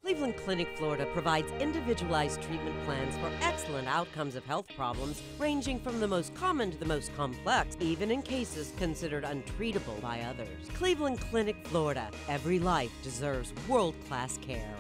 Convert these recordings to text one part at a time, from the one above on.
Cleveland Clinic, Florida provides individualized treatment plans for excellent outcomes of health problems ranging from the most common to the most complex, even in cases considered untreatable by others. Cleveland Clinic, Florida. Every life deserves world-class care.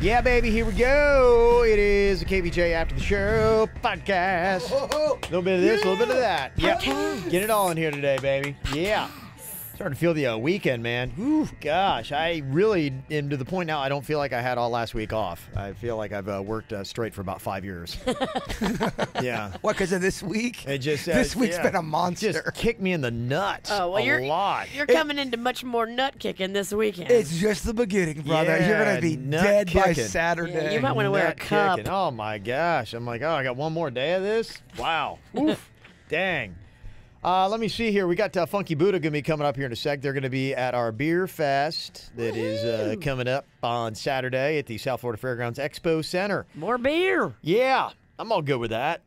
Yeah, baby, here we go. It is the KVJ After the Show podcast. A little bit of this, a little bit of that. Yep. Get it all in here today, baby. Yeah. Starting to feel the weekend, man. Ooh, gosh, I really am to the point now I don't feel like I had all last week off. I feel like I've worked straight for about 5 years. Yeah. What, because of this week? It just this week's been a monster. Just kicked me in the nuts a lot. You're coming into much more nut kicking this weekend. It's just the beginning, brother. Yeah, you're going to be dead kicking by Saturday. Yeah, you might want to wear a cup. Kicking. Oh, my gosh. I'm like, oh, I got one more day of this? Wow. Oof. Dang. Let me see here. We got Funky Buddha going to be coming up here in a sec. They're going to be at our beer fest that is coming up on Saturday at the South Florida Fairgrounds Expo Center. More beer. Yeah, I'm all good with that.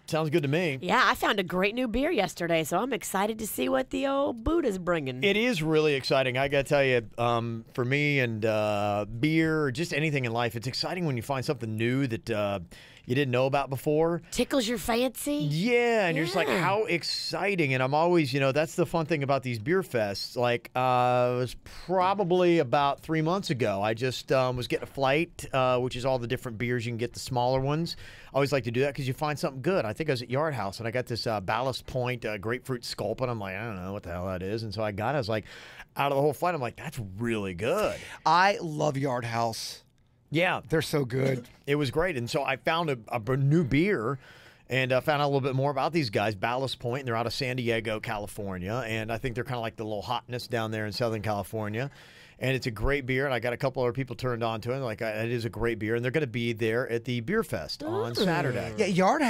Sounds good to me. Yeah, I found a great new beer yesterday, so I'm excited to see what the old Buddha's bringing. It is really exciting. I got to tell you, for me and beer, or just anything in life, it's exciting when you find something new that you didn't know about before. Tickles your fancy? Yeah, and you're just like, how exciting. And I'm always, that's the fun thing about these beer fests. Like, it was probably about 3 months ago. I just was getting a flight, which is all the different beers. You can get the smaller ones. I always like to do that because you find something good. I think I was at Yard House, and I got this Ballast Point grapefruit sculpin. I'm like, I don't know what the hell that is. And so I got it. I was like, out of the whole flight, I'm like, that's really good. I love Yard House. Yeah. They're so good. It was great. And so I found a new beer and found out a little bit more about these guys, Ballast Point, and they're out of San Diego, California. And I think they're kind of like the little hotness down there in Southern California. And it's a great beer, and I got a couple other people turned on to it. Like, it is a great beer, and they're going to be there at the Beer Fest on Saturday. Yeah, Yard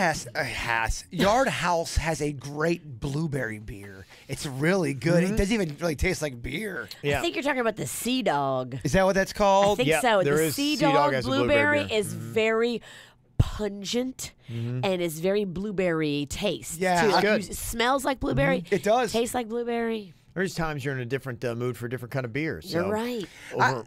House has a great blueberry beer. It's really good. It doesn't even really taste like beer. Yeah. I think you're talking about the Sea Dog. Is that what that's called? I think so. The Sea Dog blueberry beer. is very pungent and is very blueberry taste. Yeah, too. Like, good. it smells like blueberry. It does. Tastes like blueberry. There's times you're in a different mood for a different kind of beer. So You're right. I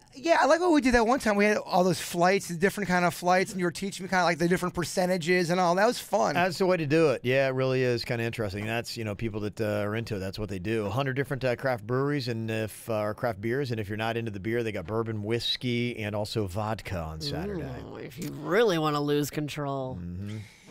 like what we did that one time. We had all those flights, the different kind of flights, and you were teaching me kind of like the different percentages and all. That was fun. That's the way to do it. Yeah, it really is kind of interesting. That's, people that are into it, that's what they do. 100 different craft breweries and or craft beers. And if you're not into the beer, they got bourbon, whiskey, and also vodka on Saturday. Ooh, if you really want to lose control.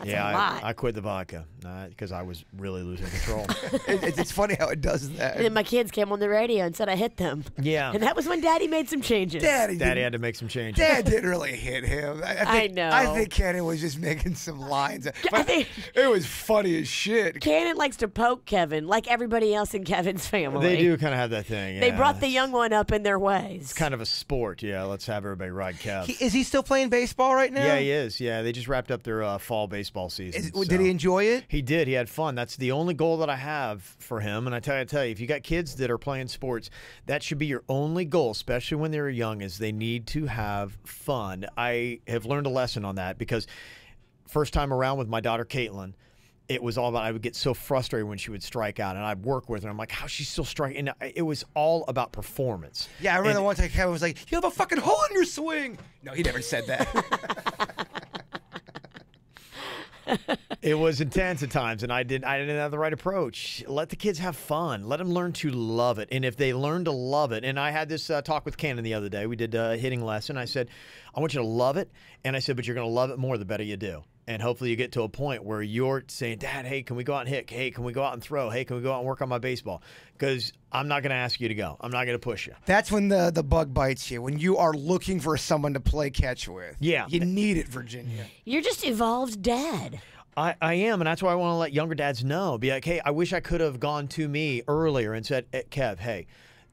That's a lot. I quit the vodka because I was really losing control. It's funny how it does that. And then my kids came on the radio and said I hit them. Yeah. And that was when Daddy made some changes. Daddy had to make some changes. Dad didn't really hit him. I know. I think Cannon was just making some lines. But it was funny as shit. Cannon likes to poke Kevin like everybody else in Kevin's family. They do kind of have that thing. They yeah. brought the young one up in their ways. It's kind of a sport. Yeah, let's have everybody ride Kev. Is he still playing baseball right now? Yeah, he is. Yeah, they just wrapped up their fall baseball season. Did he enjoy it? He did. He had fun. That's the only goal that I have for him. And I tell you, if you got kids that are playing sports, that should be your only goal, especially when they're young, is they need to have fun. I have learned a lesson on that because first time around with my daughter Caitlin, it was all about, I would get so frustrated when she would strike out, and I'd work with her. I'm like, how's she still striking? And it was all about performance. Yeah, I remember the one time Kevin was like, you have a fucking hole in your swing. No, he never said that. It was intense at times, and I didn't have the right approach. Let the kids have fun. Let them learn to love it. And if they learn to love it, and I had this talk with Cannon the other day. We did a hitting lesson. I said, I want you to love it. And I said, but you're going to love it more the better you do. And hopefully you get to a point where you're saying, Dad, hey, can we go out and hit? Hey, can we go out and throw? Hey, can we go out and work on my baseball? Because I'm not going to ask you to go. I'm not going to push you. That's when the bug bites you, when you are looking for someone to play catch with. Yeah. You need it, Virginia. You're just evolved dad. I am, and that's why I want to let younger dads know. Be like, hey, I wish I could have gone to me earlier and said, Kev, hey,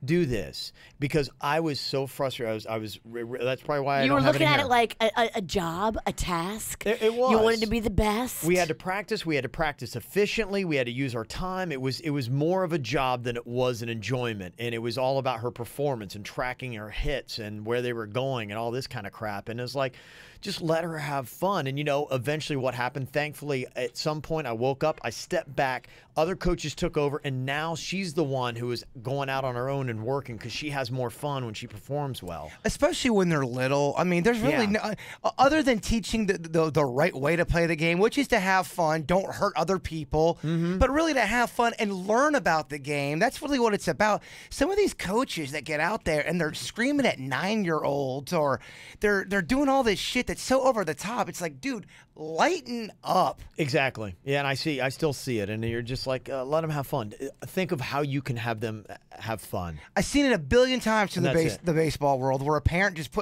do this, because I was so frustrated. I was that's probably why you I don't have it in were looking at here. it like a job, a task. It was. You wanted to be the best. We had to practice. We had to practice efficiently. We had to use our time. It was more of a job than it was an enjoyment, and it was all about her performance and tracking her hits and where they were going and all this kind of crap. And it's like, just let her have fun. And, eventually what happened, thankfully, at some point I woke up, I stepped back, other coaches took over, and now she's the one who is going out on her own around and working because she has more fun when she performs well. Especially when they're little. I mean, there's really no, other than teaching the right way to play the game, which is to have fun, don't hurt other people, but really to have fun and learn about the game. That's really what it's about. Some of these coaches that get out there and they're screaming at 9-year-olds, or they're doing all this shit that's so over the top. It's like, dude, lighten up. Exactly. Yeah, and I still see it, and you're just like, let them have fun. Think of how you can have them have fun. I've seen it a billion times in the baseball world where a parent just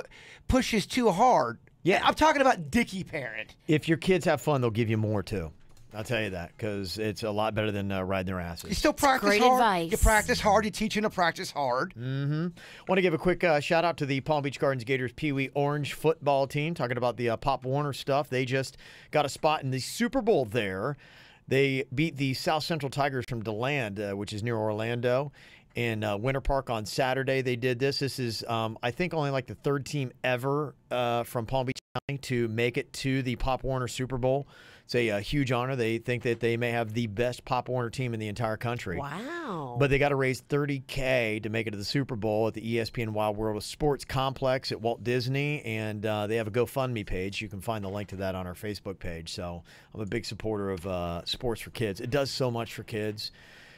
pushes too hard. Yeah, I'm talking about Dickie parent. If your kids have fun, they'll give you more too. I'll tell you that, because it's a lot better than riding their asses. You still practice great hard. advice. You practice hard. You teach them to practice hard. Want to give a quick shout out to the Palm Beach Gardens Gators Pee Wee Orange football team. Talking about the Pop Warner stuff. They just got a spot in the Super Bowl there. They beat the South Central Tigers from DeLand, which is near Orlando, in Winter Park on Saturday. They did this. This is, I think, only like the third team ever from Palm Beach County to make it to the Pop Warner Super Bowl. It's a huge honor. They think that they may have the best Pop Warner team in the entire country. Wow. But they got to raise $30K to make it to the Super Bowl at the ESPN Wild World of Sports Complex at Walt Disney, and they have a GoFundMe page. You can find the link to that on our Facebook page. So I'm a big supporter of sports for kids. It does so much for kids.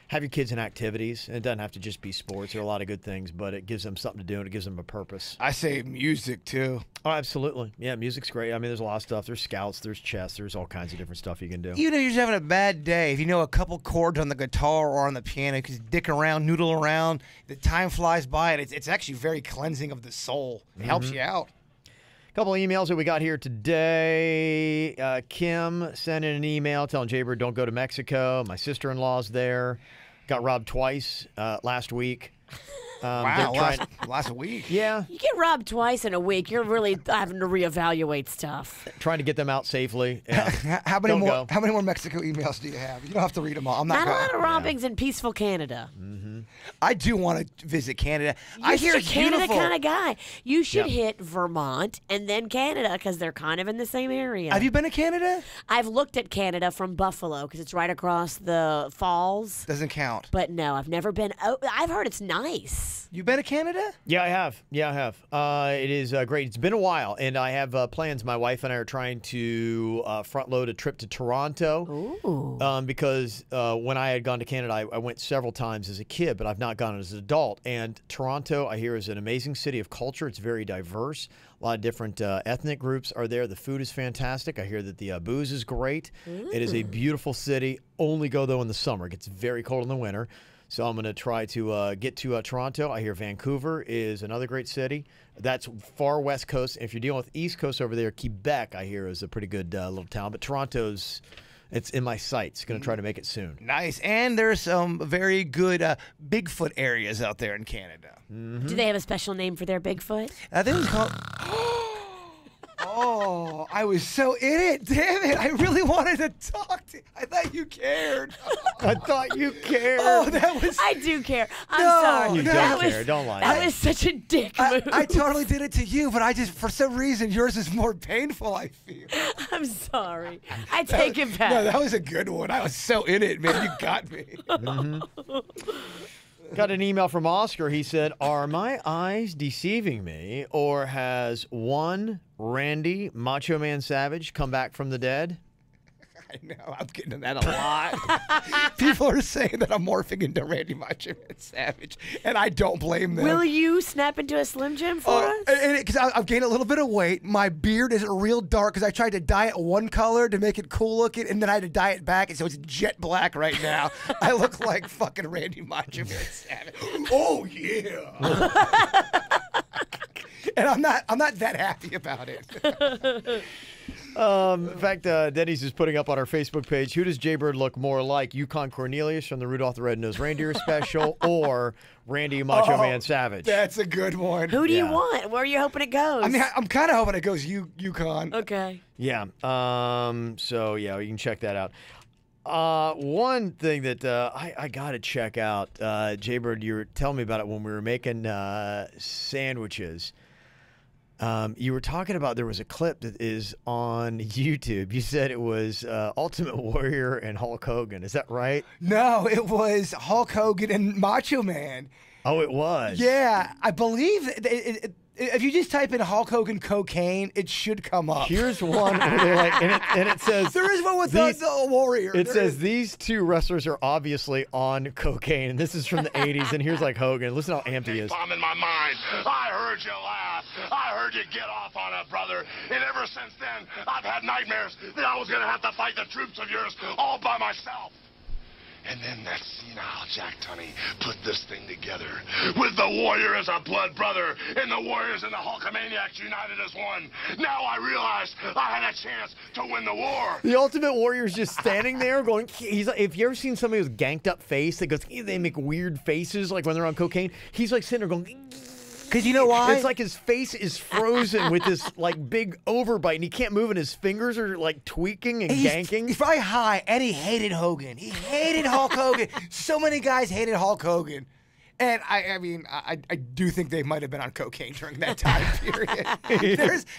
Have your kids in activities. It doesn't have to just be sports. There are a lot of good things, but it gives them something to do, and it gives them a purpose. I say music, too. Oh, absolutely. Yeah, music's great. I mean, there's a lot of stuff. There's scouts, there's chess, there's all kinds of different stuff you can do. Even if you're just having a bad day, if you know a couple chords on the guitar or on the piano, you can just dick around, noodle around. The time flies by, and it's actually very cleansing of the soul. It helps you out. Couple of emails that we got here today. Kim sent in an email telling Jaybird don't go to Mexico. My sister-in-law's there. Got robbed twice last week. Wow, last week. Yeah. You get robbed twice in a week. You're really having to reevaluate stuff. Trying to get them out safely. Yeah. How many more Mexico emails do you have? You don't have to read them all. I'm not a lot of robbings in peaceful Canada. I do want to visit Canada. I hear it's Canada beautiful. kind of guy. You should hit Vermont and then Canada because they're kind of in the same area. Have you been to Canada? I've looked at Canada from Buffalo because it's right across the falls. Doesn't count. But no, I've never been. Oh, I've heard it's nice. You been to Canada? Yeah, I have. It is great. It's been a while, and I have plans. My wife and I are trying to front load a trip to Toronto. Ooh. Because when I had gone to Canada, I went several times as a kid, but I've not gone as an adult. And Toronto, I hear, is an amazing city of culture. It's very diverse. A lot of different ethnic groups are there. The food is fantastic. I hear that the booze is great. It is a beautiful city. Only go, though, in the summer. It gets very cold in the winter. So I'm going to try to get to Toronto. I hear Vancouver is another great city. That's far west coast. If you're dealing with east coast over there, Quebec, I hear, is a pretty good little town. But Toronto's, it's in my sights. Going to try to make it soon. Nice. And there's some very good Bigfoot areas out there in Canada. Do they have a special name for their Bigfoot? I think it's called... Oh, I was so in it. Damn it. I really wanted to talk to you. I thought you cared. I thought you cared. Oh, that was... I do care. I'm No, sorry. You no. don't care. Don't lie. That was such a dick move. I totally did it to you, but I just, for some reason, yours is more painful, I feel. I'm sorry. I take it back. No, that was a good one. I was so in it, man. You got me. Got an email from Oscar. He said, are my eyes deceiving me, or has one Randy Macho Man Savage come back from the dead? I know. I'm getting to that a lot. People are saying that I'm morphing into Randy Macho Man Savage, and I don't blame them. Will you snap into a Slim Jim for us? Because I've gained a little bit of weight. My beard is real dark because I tried to dye it one color to make it cool looking, and then I had to dye it back, and so it's jet black right now. I look like fucking Randy Macho Man Savage. Oh yeah. And I'm not that happy about it. In fact, Denny's is putting up on our Facebook page, who does Jaybird look more like? Yukon Cornelius from the Rudolph the Red-Nosed Reindeer special, or Randy Macho Man Savage? That's a good one. Who do you want? Where are you hoping it goes? I mean, I'm kind of hoping it goes Yukon. Okay. Yeah. So, yeah, you can check that out. One thing that I got to check out, Jaybird, you were telling me about it when we were making sandwiches. You were talking about there was a clip that is on YouTube. You said it was Ultimate Warrior and Hulk Hogan. Is that right? No, it was Hulk Hogan and Macho Man. Oh, it was. Yeah, I believe if you just type in Hulk Hogan cocaine, it should come up. Here's one where they're like, and it says there is one with the Warrior. It says these two wrestlers are obviously on cocaine, and this is from the '80s. And here's like Hogan. Listen how amped he is. I'm in my mind. I heard you laugh. I heard you get off on it, brother. And ever since then, I've had nightmares that I was gonna have to fight the troops of yours all by myself. And then that senile Jack Tunney put this thing together with the Warrior as a blood brother and the Warriors and the Hulkamaniacs united as one. Now I realized I had a chance to win the war. The Ultimate Warrior's just standing there going, he's like, if you ever seen somebody with ganked up face that goes, they make weird faces like when they're on cocaine, he's like sitting there going, because you know why? It's like his face is frozen with this like big overbite, and he can't move, and his fingers are like tweaking and ganking. He's probably high, and he hated Hogan. He hated Hulk Hogan. So many guys hated Hulk Hogan. And I mean, I do think they might have been on cocaine during that time period.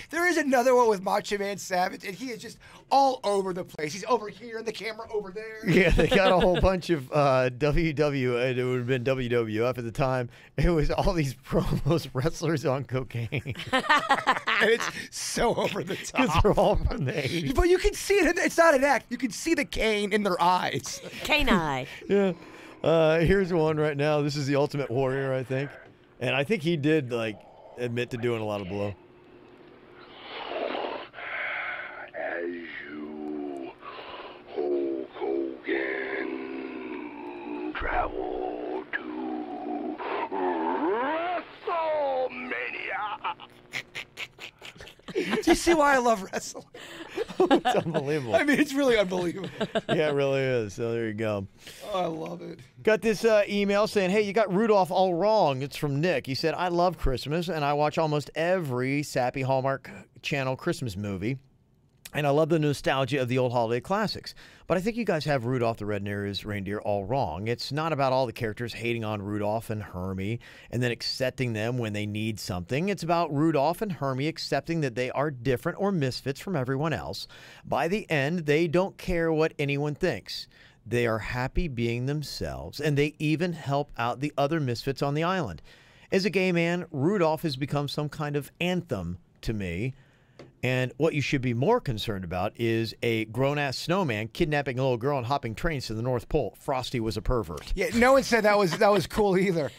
There is another one with Macho Man Savage, and he is just all over the place. He's over here, and the camera over there. Yeah, they got a whole bunch of WW, and it would have been WWF at the time. It was all these promos wrestlers on cocaine. And it's so over the top. Because they're all from the 80s. But you can see it. It's not an act. You can see the cane in their eyes. Cane eye. Yeah. Here's one right now. This is the Ultimate Warrior, I think. And I think he did, like, admit to doing a lot of blow. As you, Hulk Hogan, travel to WrestleMania. Do you see why I love wrestling? It's unbelievable. I mean, it's really unbelievable. Yeah, it really is. So there you go. Oh, I love it. Got this email saying, hey, you got Rudolph all wrong. It's from Nick. He said, I love Christmas, and I watch almost every sappy Hallmark Channel Christmas movie. And I love the nostalgia of the old holiday classics. But I think you guys have Rudolph the Red-Nosed Reindeer all wrong. It's not about all the characters hating on Rudolph and Hermie and then accepting them when they need something. It's about Rudolph and Hermie accepting that they are different or misfits from everyone else. By the end, they don't care what anyone thinks. They are happy being themselves, and they even help out the other misfits on the island. As a gay man, Rudolph has become some kind of anthem to me. And what you should be more concerned about is a grown-ass snowman kidnapping a little girl and hopping trains to the North Pole. Frosty was a pervert. Yeah, no one said that was cool either.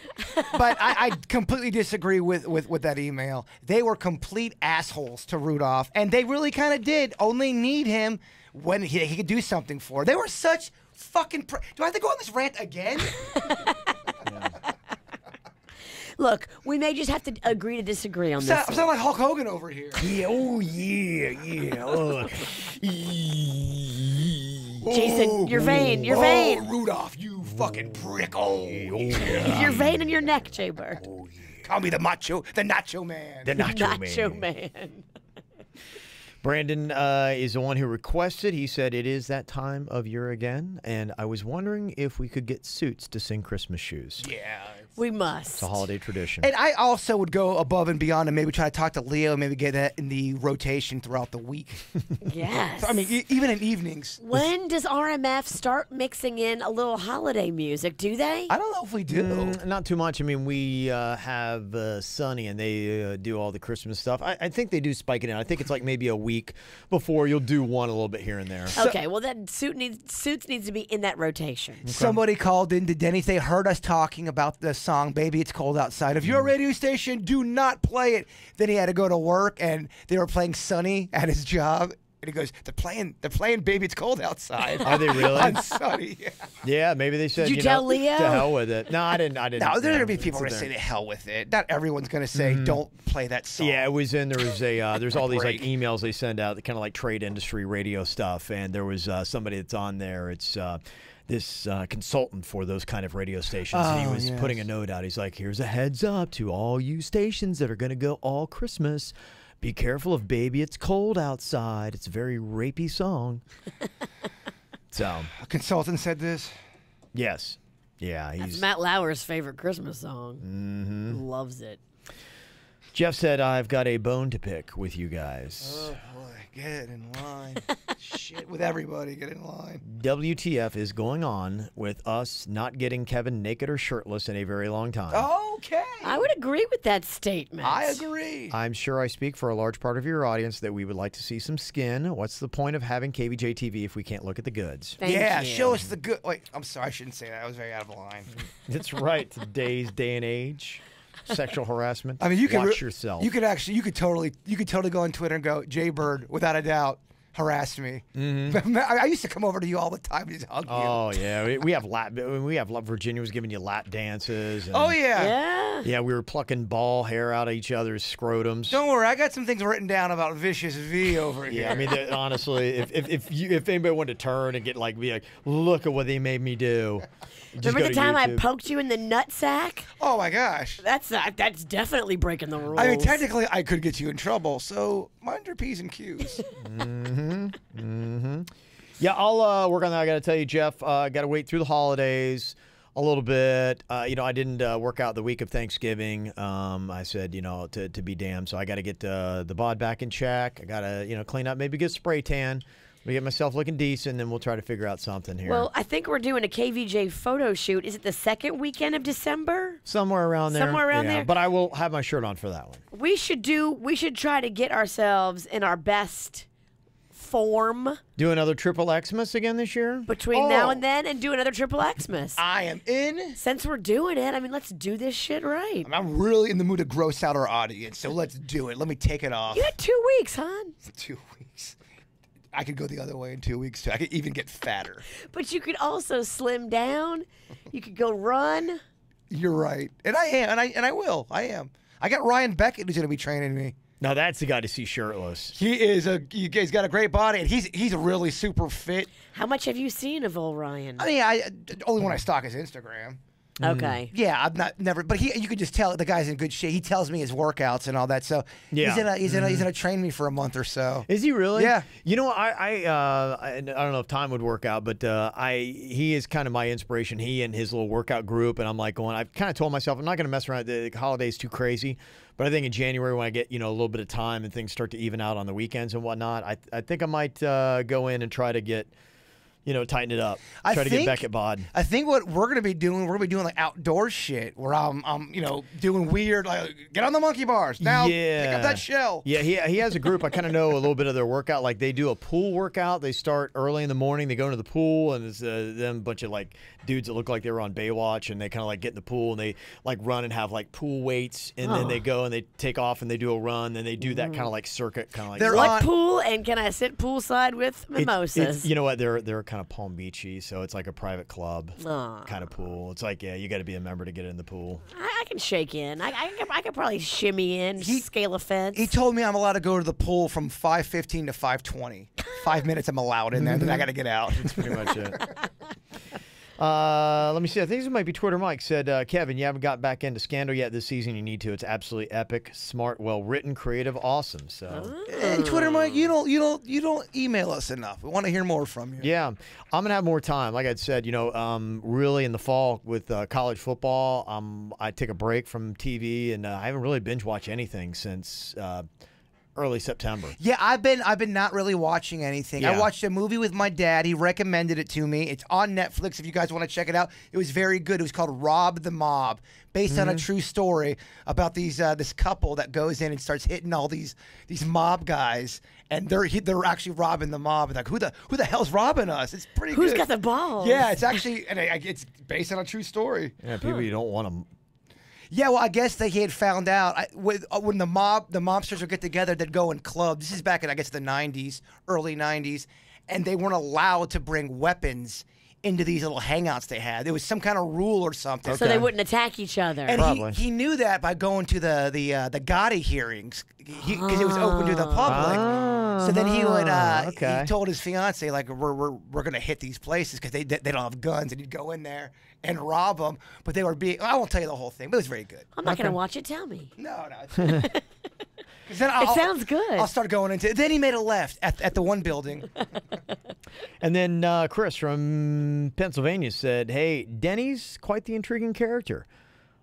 But I completely disagree with that email. They were complete assholes to Rudolph, and they really kind of did only need him when he could do something for. They were such fucking... Do I have to go on this rant again? Look, we may just have to agree to disagree on this. I'm sounding like Hulk Hogan over here. Yeah, oh, yeah. Jason, you're vain. You're vain. Rudolph, you fucking prick. Oh, yeah. You're vain in your neck, Jaybird. Oh, yeah. Call me the Nacho Man. The Nacho Man. Brandon is the one who requested. He said, it is that time of year again, and I was wondering if we could get Suits to sing Christmas Shoes. Yeah. We must. It's a holiday tradition. And I also would go above and beyond and maybe try to talk to Leo, maybe get that in the rotation throughout the week. Yes. I mean, even in evenings. When does RMF start mixing in a little holiday music? Do they? I don't know if we do. Not too much. I mean, we have Sunny, and they do all the Christmas stuff. I think they do spike it in. I think it's like maybe a week before you'll do one a little bit here and there. Okay, well, then Suits needs to be in that rotation. Okay. Somebody called into Denny's. They heard us talking about the song Baby It's Cold Outside. If you're a radio station, do not play it. Then he had to go to work, and they were playing Sunny at his job. And he goes, they're playing Baby It's Cold Outside. Are they really? On Sunny, yeah. Yeah, maybe they said, Did you tell Leo? To hell with it. No, I didn't. No, there's going to be people going to say to hell with it. Not everyone's going to say, don't play that song. Yeah, it was in, there was there's all these like emails they send out, kind of like trade industry radio stuff. And there was somebody that's on there. It's this consultant for those kind of radio stations. And he was putting a note out. He's like, here's a heads up to all you stations that are going to go all Christmas. Be careful of Baby It's Cold Outside. It's a very rapey song. So a consultant said this? Yes. Yeah. That's Matt Lauer's favorite Christmas song. Mm-hmm. Loves it. Jeff said, I've got a bone to pick with you guys. Oh, boy. Get in line. Shit, with everybody, get in line. WTF is going on with us not getting Kevin naked or shirtless in a very long time. Okay. I would agree with that statement. I agree. I'm sure I speak for a large part of your audience that we would like to see some skin. What's the point of having KVJ TV if we can't look at the goods? Thank Yeah, you. show us the good. Wait, I'm sorry, I shouldn't say that. I was very out of line. That's right. Today's day and age, sexual harassment. I mean, you can watch yourself. You could totally go on Twitter and go, Jay Bird, without a doubt, harassed me. Mm-hmm. I used to come over to you all the time and just hug you. Oh yeah, we have Virginia was giving you lap dances. And, Oh yeah. Yeah. yeah, we were plucking ball hair out of each other's scrotums. Don't worry, I got some things written down about Vicious V over here. Yeah, I mean, honestly, if anybody wanted to turn and be like, look at what they made me do. Just Remember go the to time I YouTube. poked you in the nutsack? Oh my gosh. That's definitely breaking the rules. I mean, technically, I could get you in trouble, so mind your P's and Q's. Yeah, I'll work on that. I got to tell you, Jeff, I got to wait through the holidays a little bit. I didn't work out the week of Thanksgiving. I said, to be damned. So I got to get the bod back in check. I got to, clean up, maybe get a spray tan. We get myself looking decent, and then we'll try to figure out something here. Well, I think we're doing a KVJ photo shoot. Is it the second weekend of December? Somewhere around there. Somewhere around there. But I will have my shirt on for that one. We should try to get ourselves in our best form Do another triple Xmas again this year? between now and then and do another triple Xmas. I am in. Since we're doing it, I mean, let's do this shit right. I'm really in the mood to gross out our audience, so let's do it. Let me take it off. You had 2 weeks, hon. 2 weeks. I could go the other way in 2 weeks, too. I could even get fatter. But you could also slim down. You could go run. You're right. And I am, and I will. I am. I got Ryan Beckett who's going to be training me. Now that's the guy to see shirtless. He's got a great body, and he's really super fit. How much have you seen of old Ryan? I mean, only when I stalk his Instagram. Okay. Yeah, I've never, but you can just tell the guy's in good shape. He tells me his workaux and all that. So Yeah. he's gonna train me for a month or so. Is he really? Yeah. You know, I don't know if time would work out, but he is kind of my inspiration. He and his little workout group, and I'm like I've kind of told myself I'm not going to mess around. The holiday's too crazy, but I think in January when I get a little bit of time and things start to even out on the weekends and whatnot, I think I might go in and try to get. Tighten it up. Try to get Beckett bod. I think what we're gonna be doing, like outdoor shit where I'm doing weird, like get on the monkey bars now, pick up that shell. Yeah, he has a group. I kind of know a little bit of their workout. Like they do a pool workout. They start early in the morning. They go into the pool, and it's them a bunch of like dudes that look like they were on Baywatch, and they kind of like get in the pool and they like run and have like pool weights, and then they go and they take off and they do a run. Then they do that kind of like circuit, kind of like. What pool? And can I sit poolside with mimosas? It's, you know what? They're kind of Palm Beachy, so it's like a private club kind of pool. It's like you got to be a member to get in the pool. I can shake in. I could probably shimmy in, scale a fence. He told me I'm allowed to go to the pool from 5:15 to 5:20. 5 minutes I'm allowed in there, then I got to get out. That's pretty much it. Let me see. I think this might be Twitter Mike said, Kevin, you haven't got back into Scandal yet this season. You need to. It's absolutely epic, smart, well written, creative, awesome. So, And Twitter Mike, you don't email us enough. We want to hear more from you. yeah, I'm gonna have more time. Like I said, really in the fall with college football, I take a break from TV, and I haven't really binge watched anything since. Early September. Yeah, I've been not really watching anything. Yeah. I watched a movie with my dad. He recommended it to me. It's on Netflix if you guys want to check it out. It was very good. It was called Rob the Mob, based on a true story about this couple that goes in and starts hitting all these mob guys, and they're actually robbing the mob. And like, who the hell's robbing us? It's pretty good. Who's got the balls? Yeah, it's actually it's based on a true story. Yeah, people you don't want to. Yeah, well, I guess he had found out when the mobsters would get together, they'd go in clubs. This is back in, I guess, the 90s, early 90s, and they weren't allowed to bring weapons into these little hangouts they had. There was some kind of rule or something. So they wouldn't attack each other. And he knew that by going to the Gotti hearings because it was open to the public. So then he would he told his fiance, like, we're gonna hit these places because they don't have guns, and he'd go in there and rob them. But they were I won't tell you the whole thing, but it was very good. I'm not going to watch it. Tell me. No. It sounds good. I'll start going into it. Then he made a left at the one building. And then Chris from Pennsylvania said, hey, Denny's quite the intriguing character.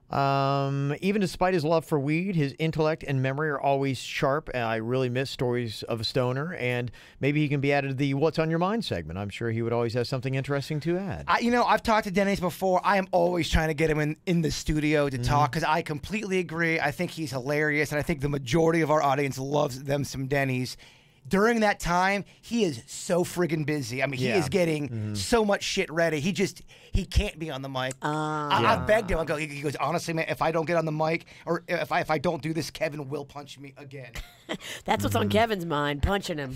Even despite his love for weed, his intellect and memory are always sharp. And I really miss stories of a stoner. And maybe he can be added to the What's on Your Mind segment. I'm sure he would always have something interesting to add. I've talked to Denny's before. I am always trying to get him in the studio to talk because I completely agree. I think he's hilarious, and I think the majority of our audience loves them some Denny's. During that time, he is so friggin' busy. I mean, he is getting so much shit ready. He can't be on the mic. I begged him. He goes, honestly, man, if I don't get on the mic or if I don't do this, Kevin will punch me again. That's what's on Kevin's mind, punching him.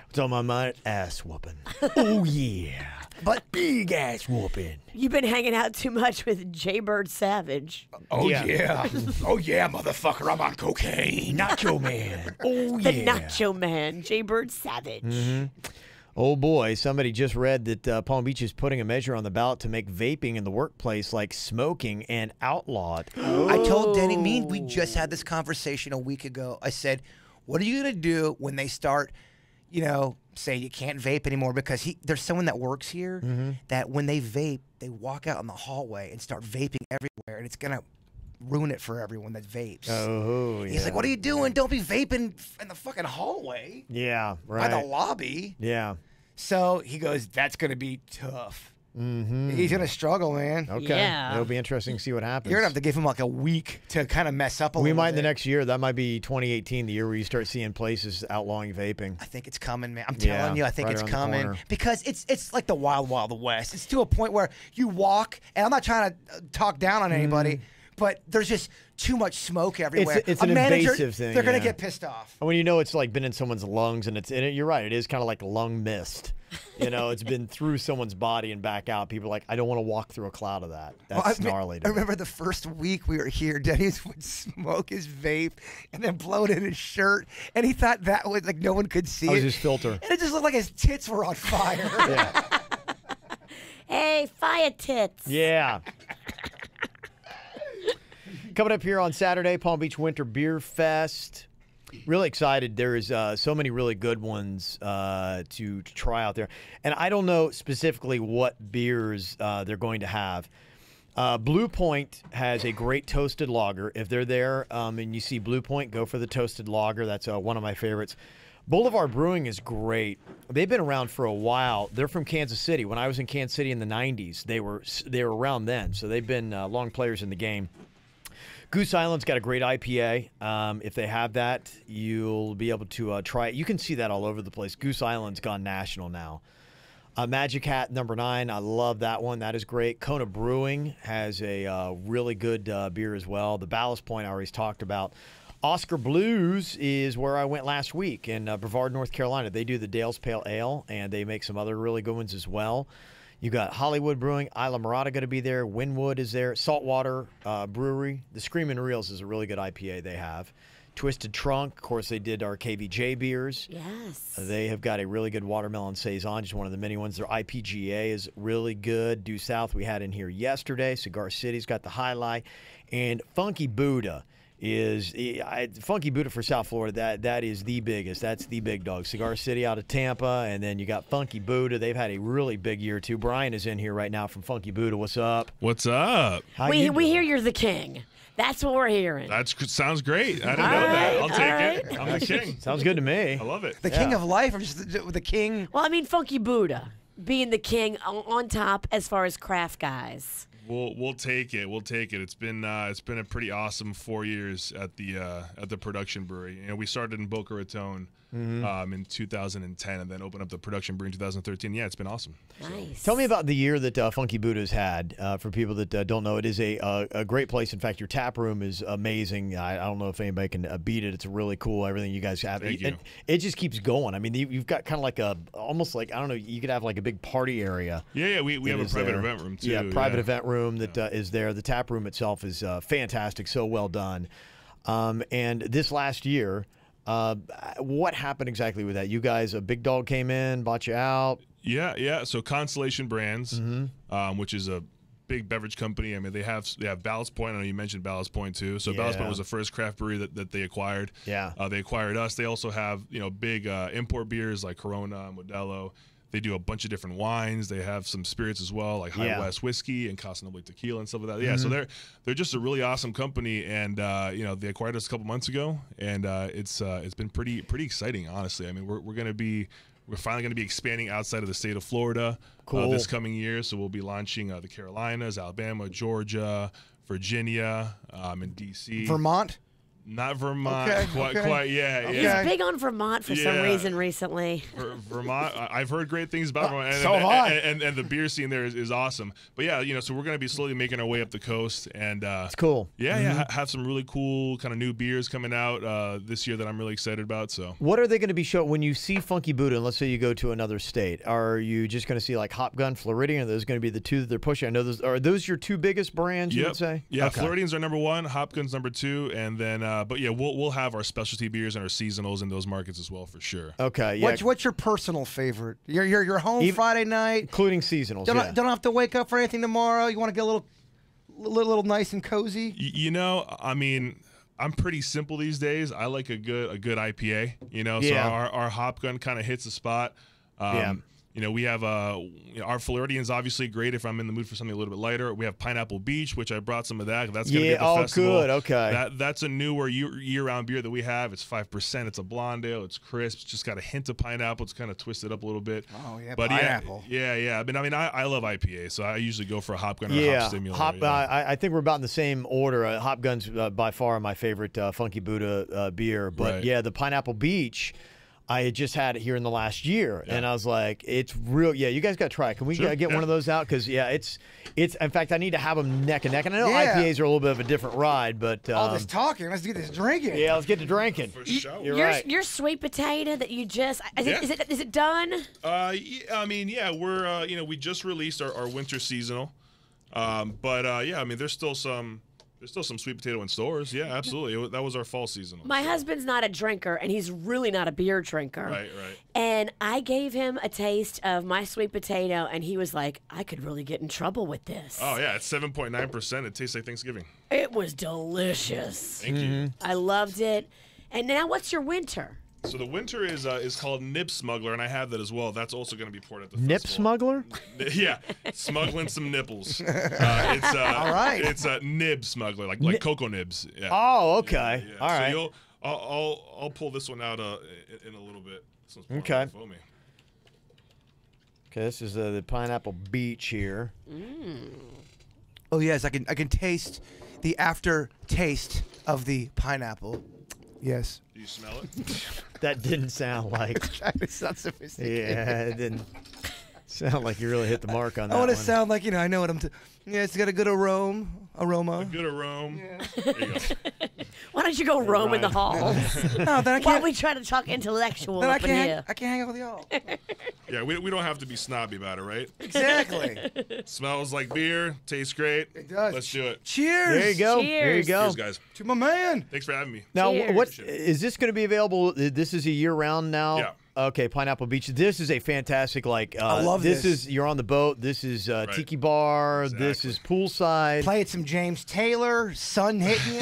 What's on my mind? Ass whooping. Oh, yeah. But big ass whooping. You've been hanging out too much with Jaybird Savage. Oh, yeah. Oh, yeah, motherfucker. I'm on cocaine. Nacho Man. Oh, The yeah. Nacho Man, Jaybird Savage. Oh, boy. Somebody just read that Palm Beach is putting a measure on the ballot to make vaping in the workplace like smoking and outlawed. I told Denny, we just had this conversation a week ago. I said, what are you going to do when they start, say you can't vape anymore? Because there's someone that works here that when they vape, they walk out in the hallway and start vaping everywhere, and it's going to ruin it for everyone that vapes. Oh, yeah. He's like, what are you doing? Don't be vaping in the fucking hallway. Yeah, right. By the lobby. Yeah. So he goes, that's going to be tough. He's going to struggle, man. Okay. Yeah. It'll be interesting to see what happens. You're going to have to give him like a week to kind of mess up a little bit. We might in the next year. That might be 2018, the year where you start seeing places outlawing vaping. I think it's coming, man. I'm telling you, I think right it's around the coming corner. because it's like the wild, wild west. It's to a point where you walk, and I'm not trying to talk down on anybody, but there's just too much smoke everywhere. It's a an manager, invasive thing. They're going to yeah. get pissed off. And when you know it's like been in someone's lungs, and you're right. It is kind of like lung mist. It's been through someone's body and back out. People are like, I don't want to walk through a cloud of that. That's gnarly. I remember the first week we were here, Denny's would smoke his vape and then blow it in his shirt, and he thought that was like no one could see That was it. his filter. And it just looked like his tits were on fire. Yeah. Hey, fire tits. Yeah. Coming up here on Saturday, Palm Beach Winter Beer Fest. Really excited. There is so many really good ones to try out there. And I don't know specifically what beers they're going to have. Blue Point has a great toasted lager. If they're there and you see Blue Point, go for the toasted lager. That's one of my favorites. Boulevard Brewing is great. They've been around for a while. They're from Kansas City. When I was in Kansas City in the 90s, they were around then. So they've been long players in the game. Goose Island's got a great IPA. If they have that, you'll be able to try it. You can see that all over the place. Goose Island's gone national now. Magic Hat number 9, I love that one. That is great. Kona Brewing has a really good beer as well. The Ballast Point I always talked about. Oscar Blues is where I went last week in Brevard, North Carolina. They do the Dale's Pale Ale, and they make some other really good ones as well. You got Hollywood Brewing, Isla Morada going to be there. Wynwood is there. Saltwater Brewery. The Screamin' Reels is a really good IPA they have. Twisted Trunk, of course, they did our KVJ beers. Yes. They have got a really good watermelon saison, just one of the many ones. Their IPGA is really good. Due South we had in here yesterday. Cigar City's got the highlight. And Funky Buddha is Funky Buddha for South Florida. That is the biggest. That's the big dog. Cigar City out of Tampa, and then you got Funky Buddha. They've had a really big year too. Brian is in here right now from Funky Buddha. What's up? What's up? How We you doing? hear you're the king. That's what we're hearing. That sounds great. I didn't All know right, that. I'll all take it. I'm the king. Sounds good to me. I love it. The king of life, or just the king? Well, I mean, Funky Buddha being the king on top as far as craft guys. We'll take it. We'll take it. It's been a pretty awesome 4 years at the production brewery. We started in Boca Raton in 2010, and then opened up the production brewery in 2013. Yeah, it's been awesome. Nice. Tell me about the year that Funky Buddha's had. For people that don't know, it is a great place. In fact, your tap room is amazing. I don't know if anybody can beat it. It's really cool. Everything you guys have. Thank you. It just keeps going. I mean, you've got kind of like almost like, I don't know, you could have like a big party area. Yeah. We have a private event room too. Yeah, private event room that is there. The tap room itself is fantastic. So well done. And this last year, what happened exactly with that? You guys, a big dog came in, bought you out. Yeah. So Constellation Brands, which is a big beverage company. I mean, they have Ballast Point. I know you mentioned Ballast Point too. So Ballast Point was the first craft brewery that they acquired. Yeah. They acquired us. They also have big import beers like Corona, Modelo. They do a bunch of different wines. They have some spirits as well, like High West whiskey and Casa Noble tequila and stuff like that. Yeah, so they're just a really awesome company, and they acquired us a couple months ago, and it's been pretty exciting, honestly. I mean, we're finally going to be expanding outside of the state of Florida this coming year. So we'll be launching the Carolinas, Alabama, Georgia, Virginia, and D.C. Vermont? Not Vermont, Okay, quite. Yeah, Okay. yeah. He's big on Vermont for some reason recently. Vermont, I've heard great things about Vermont, and the beer scene there is awesome. But yeah, so we're going to be slowly making our way up the coast, and it's cool. Yeah, have some really cool kind of new beers coming out this year that I'm really excited about. So, what are they going to be showing when you see Funky Buddha? And let's say you go to another state, are you just going to see like Hop Gun, Floridian? Are those going to be the two that they're pushing? I know are those your two biggest brands? You would say? Yeah, okay. Floridians are number 1, Hop Gun's number 2, and then but yeah, we'll have our specialty beers and our seasonals in those markets as well for sure. Okay, yeah. What's your personal favorite? You're home Friday night, including seasonals. Don't have to wake up for anything tomorrow. You want to get a little nice and cozy. I mean, I'm pretty simple these days. I like a good IPA. So our Hop Gun kind of hits the spot. We have our Floridian's obviously great if I'm in the mood for something a little bit lighter. We have Pineapple Beach, which I brought some of that. That's going to be at the festival. Good. Okay. That's a newer year-round beer that we have. It's 5%. It's a blonde ale. It's crisp. It's just got a hint of pineapple. It's kind of twisted up a little bit. Oh yeah, but pineapple. Yeah. But I mean, I love IPA, so I usually go for a Hop Gun or a Hop Stimulator. I think we're about in the same order. Hop Gun's by far my favorite Funky Buddha beer. But yeah, the Pineapple Beach, I had just had it here in the last year, and I was like, "It's real." Yeah, you guys got to try it. Can we get one of those out? Because it's. In fact, I need to have them neck and neck. And I know IPAs are a a little bit of a different ride, but all this talking, let's get this drinking. Yeah, let's get to drinking. For sure. You're right. Your sweet potato that you just is it done? I mean, yeah, we're we just released our winter seasonal, but I mean, there's still some sweet potato in stores. Yeah, absolutely. That was our fall seasonal. My husband's not a drinker, and he's really not a beer drinker. Right. And I gave him a taste of my sweet potato, and he was like, I could really get in trouble with this. Oh, yeah. It's 7.9%. It tastes like Thanksgiving. It was delicious. Thank you. I loved it. And now what's your winter? So the winter is called Nib Smuggler, and I have that as well. That's also going to be poured at the Nip festival. Smuggler? Yeah, smuggling some nipples. All right. It's a Nib Smuggler, like cocoa nibs. Yeah. Oh, okay. Yeah. All right. So I'll pull this one out in a little bit. This one's pouring Okay. out foamy. Okay, this is the Pineapple Beach here. Oh yes, I can taste the aftertaste of the pineapple. Yes. Do you smell it? That didn't sound like. It's not sophisticated. Yeah, it didn't sound like you really hit the mark on that I want to one. sound like I know what I'm. Yeah, it's got a good aroma. A good aroma. Yeah. There you go. Why don't you go roam in the halls? No, then I While can't. we try to talk intellectual Then up in here. I can't hang out with y'all. Yeah, we don't have to be snobby about it, right? Exactly. Smells like beer. Tastes great. It does. Let's do it. Cheers. There you go. There you Cheers. go. Cheers, guys. To my man. Thanks for having me. Now, Cheers. what is this going to be available? This is a year-round now. Yeah. Okay, Pineapple Beach. This is a fantastic I love this. This is you're on the boat. This is tiki bar. This Exactly. is poolside. Played some James Taylor. Sun hitting you.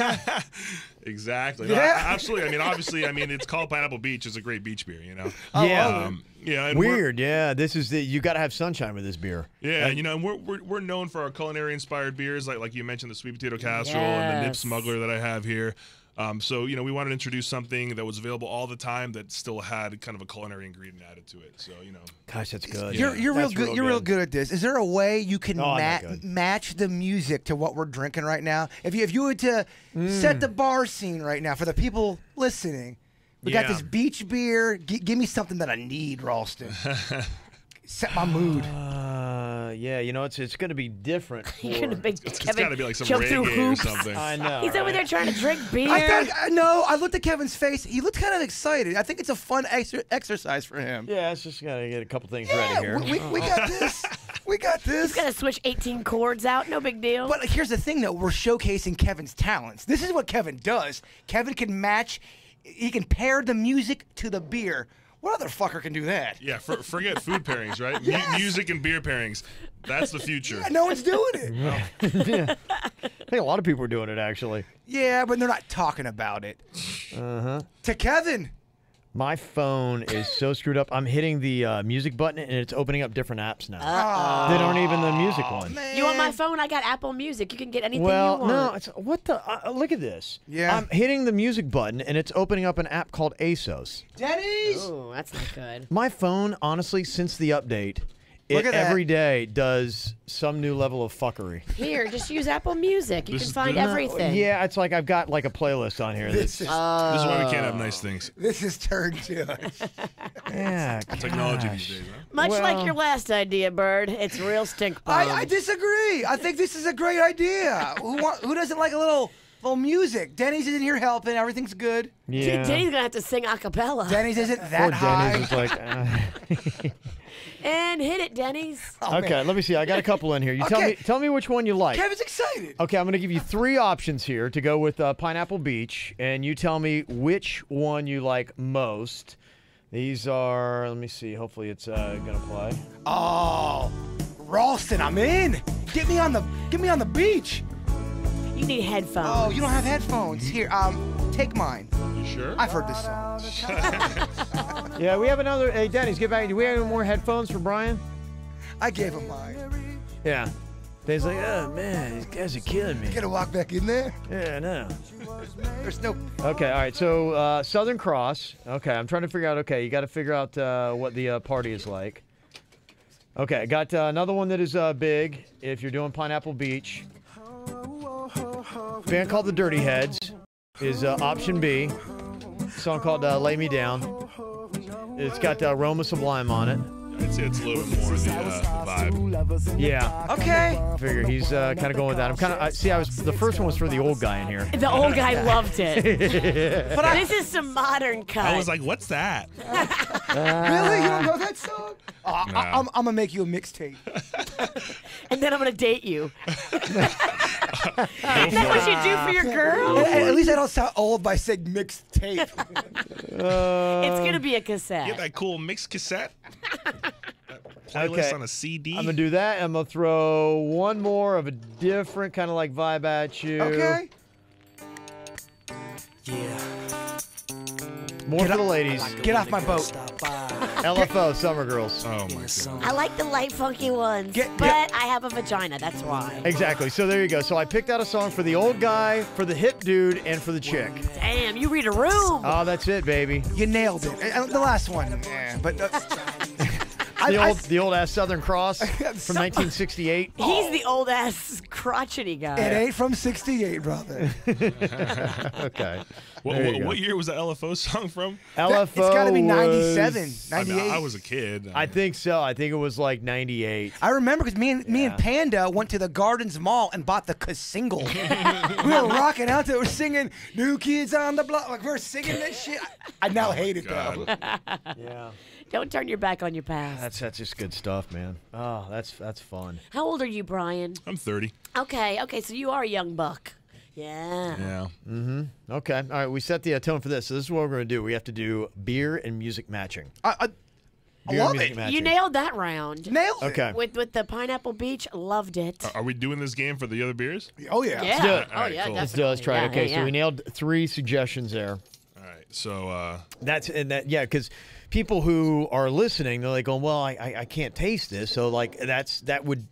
Exactly. Yeah. No, absolutely. I mean, obviously, it's called Pineapple Beach. It's a great beach beer, Yeah. Yeah. And Weird. Yeah. This is you got to have sunshine with this beer. Yeah, and we're known for our culinary inspired beers, like you mentioned, the sweet potato casserole and the Nib Yes. Smuggler that I have here. So we wanted to introduce something that was available all the time that still had kind of a culinary ingredient added to it. So Gosh, that's good. You're real That's good. You're real good at this. Is there a way you can I'm not good. match the music to what we're drinking right now? If you were to set the bar scene right now for the people listening, we got Yeah. this beach beer. Give me something that I need, Ralston. Set my mood. Yeah, it's going to be different. You're gonna make it's Kevin got to be like some jump through reggae or hoops. something. I know. He's over right? there trying to drink beer. I looked at Kevin's face. He looked kind of excited. I think it's a fun exercise for him. Yeah, it's just got to get a couple things Yeah, ready here. we got this. We got this. He's gonna switch 18 chords out. No big deal. But here's the thing, though. We're showcasing Kevin's talents. This is what Kevin does. Kevin can match. He can pair the music to the beer. What other fucker can do that? Yeah, forget food pairings, right? Music and beer pairings. That's the future. Yeah, no one's doing it. Yeah. I think a lot of people are doing it, actually. Yeah, but they're not talking about it. To Kevin, My phone is so screwed up. I'm hitting the music button, and it's opening up different apps now. That aren't even the music one. You want my phone? I got Apple Music. You can get anything you Well, want. no. It's, what the? Look at this. Yeah. I'm hitting the music button, and it's opening up an app called ASOS. Denny's. Oh, that's not good. My phone, honestly, since the update, Look it at that. every day does some new level of fuckery. Here, just use Apple Music. You This can is find good. everything. Yeah, it's like I've got like a playlist on here. This That's, is This is why we can't have nice things. this is turned to us. yeah, Technology gosh. these days, huh? Much like Well- your last idea, Bird. It's real stink bomb. I disagree. I think this is a great idea. Who doesn't like a little music? Denny's isn't here helping. Everything's good. Yeah. Danny's gonna have to sing a cappella. Denny's isn't Poor that high. Denny's is like. And hit it, Denny's. Oh, Okay, man. let me see. I got a couple in here. You Okay. tell me which one you like. Kevin's excited. Okay, I'm going to give you 3 options here to go with Pineapple Beach, and you tell me which one you like most. These are, let me see. Hopefully it's going to play. Oh, Ralston, I'm in. Get me on the beach. You need headphones. Oh, you don't have headphones. Here, take mine. You sure? I've heard this song. Yeah, we have another. Hey, Denny's, get back. Do we have any more headphones for Brian? I gave him mine. Yeah. Danny's like, oh, man, these guys are killing me. Gonna walk back in there? Yeah, no. There's no. Okay, all right. So Southern Cross. Okay, I'm trying to figure out. Okay, you got to figure out what the party is like. Okay, got another one that is big. If you're doing Pineapple Beach, band called the Dirty Heads is option B. Song called "Lay Me Down." It's got Roma Sublime on it. I'd say it's a little bit more the vibe. Yeah. Okay. I figure he's kind of going with that. I'm kind of see. I was the first one was for the old guy in here. The old guy loved it. But This is some modern cut. I was like, what's that? really? You don't know that song? I'm gonna make you a mixtape. and then I'm gonna date you. Is that what you do for your girl? At least I don't sound old by saying mixtape. It's gonna be a cassette. Get that cool mixed cassette. Playlist Okay. on a CD. I'm gonna do that. I'm gonna throw one more of a different kind of like vibe at you. Okay. More for the ladies. Get off my boat. LFO, Summer Girls. Oh my god. I like the light, funky ones, but I have a vagina. That's why. Exactly. So there you go. So I picked out a song for the old guy, for the hip dude, and for the chick. Damn, you read a room. Oh, that's it, baby. You nailed it. The last one, but The old ass Southern Cross from 1968. He's the old ass crotchety guy. it ain't from '68, brother. Okay. There you go. What year was the LFO song from? LFO. It's got to be was- 97, I mean, 98. I was a kid. I think so. I think it was like 98. I remember because me and Panda went to the Gardens Mall and bought the single. We were rocking out there, we're singing "New Kids on the Block." Like we're singing that shit. I now hate it though. Yeah. Don't turn your back on your past. That's just good stuff, man. Oh, that's fun. How old are you, Brian? I'm 30. Okay, so you are a young buck. Yeah. Yeah. Okay. All right. We set the tone for this. So this is what we're going to do. We have to do beer and music matching. I Beer love and music it. matching. You nailed that round. Nailed it. Okay. With the Pineapple Beach, loved it. Are we doing this game for the other beers? Oh yeah. Yeah. do it. Oh All right, yeah, cool. Let's try it. definitely. Okay. Yeah, So we yeah. nailed 3 suggestions there. All right. So Yeah, because people who are listening, they're like going, well, I can't taste this. So like that would.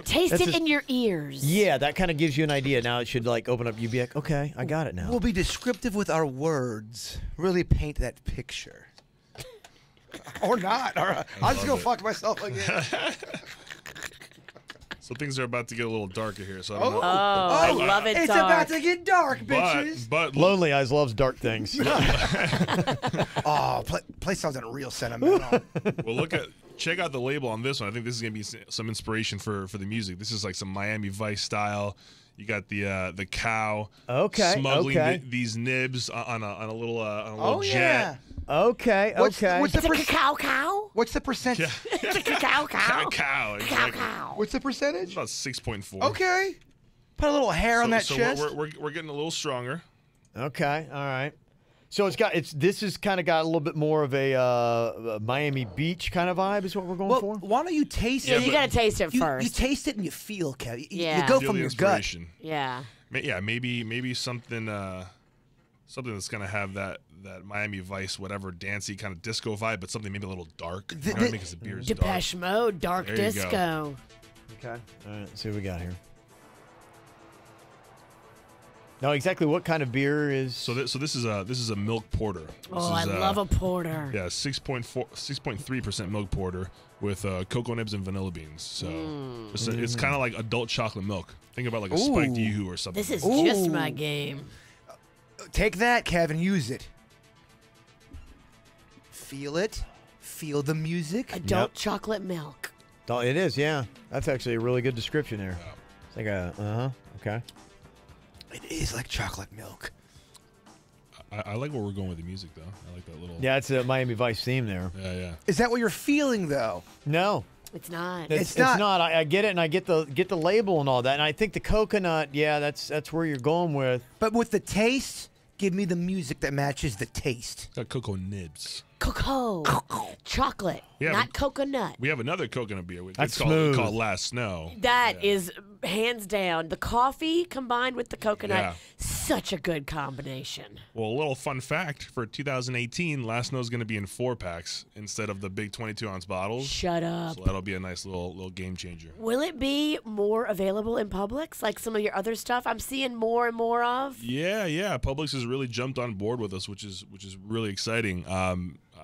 Taste That's it just- in your ears. Yeah, that kind of gives you an idea. Now it should like open up. You'd be like, okay, I got it now. We'll be descriptive with our words. Really paint that picture. Or not. All right. I'll just go fuck myself again. so things are about to get a little darker here. So I don't know. Oh, I love it It's dark. about to get dark, bitches. But Lonely Eyes loves dark things. Oh, play something real sentimental. well, check out the label on this one. I think this is gonna be some inspiration for the music. This is like some Miami Vice style. You got the cow smuggling these nibs on a little jet. yeah. Okay. What's the It's a cacao cow. What's the percentage? It's a cacao cow. Cow. Cacao Exactly. cow. What's the It's percentage? about 6.4. Okay. Put a little hair on that so chest. we're getting a little stronger. Okay. All right. So this has kind of got a little bit more of a Miami Beach kind of vibe is what we're going for. Why don't you taste Yeah, it? you gotta taste it You first. taste it and you feel, Kev. You Yeah. go Feel from the your gut. inspiration. Yeah. Yeah, maybe something something that's gonna have that Miami Vice, whatever, dancey kind of disco vibe, but something maybe a little dark. You know what I mean? Because the beer is dark. Depeche Mode, dark There you disco. go. Okay. All right. Let's see what we got here. Now, exactly what kind of beer is? So this is a milk porter. I love a porter. Yeah, 6.3% milk porter with cocoa nibs and vanilla beans. So it's kind of like adult chocolate milk. Think about like a spiked yoo-hoo or something. This is just my game. Take that, Kevin. Use it. Feel it. Feel the music. Adult chocolate milk. Oh, it is, yeah. That's actually a really good description there. It's like a, okay. It is like chocolate milk. I like where we're going with the music, though. I like that little... Yeah, it's a Miami Vice theme there. Yeah. Is that what you're feeling, though? No. It's not. It's not. I get it, and I get the label and all that. And I think the coconut, yeah, that's where you're going with. But with the taste, give me the music that matches the taste. Got cocoa nibs. Cocoa. Chocolate. Yeah, not coconut. We have another coconut beer. That's it's called Last Snow. That is hands down. The coffee combined with the coconut, Yeah. such a good combination. Well, a little fun fact, for 2018, Last Snow is going to be in 4-packs instead of the big 22-ounce bottles. Shut up. So that'll be a nice little game changer. Will it be more available in Publix, like some of your other stuff I'm seeing more and more of? Yeah. Publix has really jumped on board with us, which is really exciting.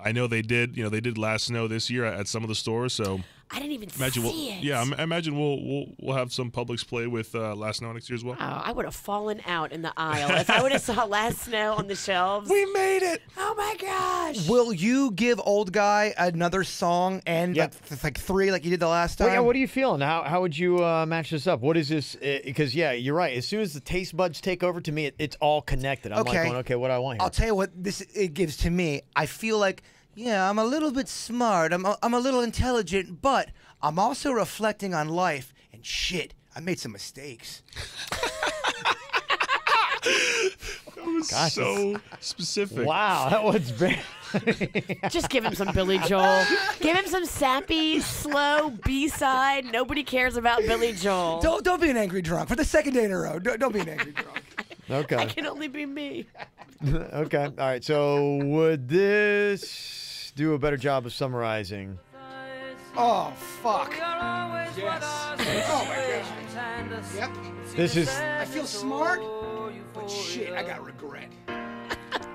I know they did Last Snow this year at some of the stores, so I didn't even imagine see it. Yeah, I imagine we'll have some Publix play with Last Snow next year as well. Oh, I would have fallen out in the aisle if I would have saw Last Snow on the shelves. We made it. Oh my gosh! Will you give Old Guy another song and like 3 like you did the last time? Well, yeah, what are you feeling? How would you match this up? What is this? Because, yeah, you're right. As soon as the taste buds take over, to me, it's all connected. I'm like going, okay, what do I want here? I'll tell you what it gives to me. I feel like, yeah, I'm a little bit smart. I'm a little intelligent, but I'm also reflecting on life. And shit, I made some mistakes. That was so specific. Wow, that was bad. Just give him some Billy Joel. Give him some sappy, slow B-side. Nobody cares about Billy Joel. Don't be an angry drunk for the second day in a row. Don't be an angry drunk. Okay. I can only be me. Okay. All right. So would this do a better job of summarizing? Oh, fuck. Yes. Oh, my God. Yep. This is... I feel smart, but shit, I got regret.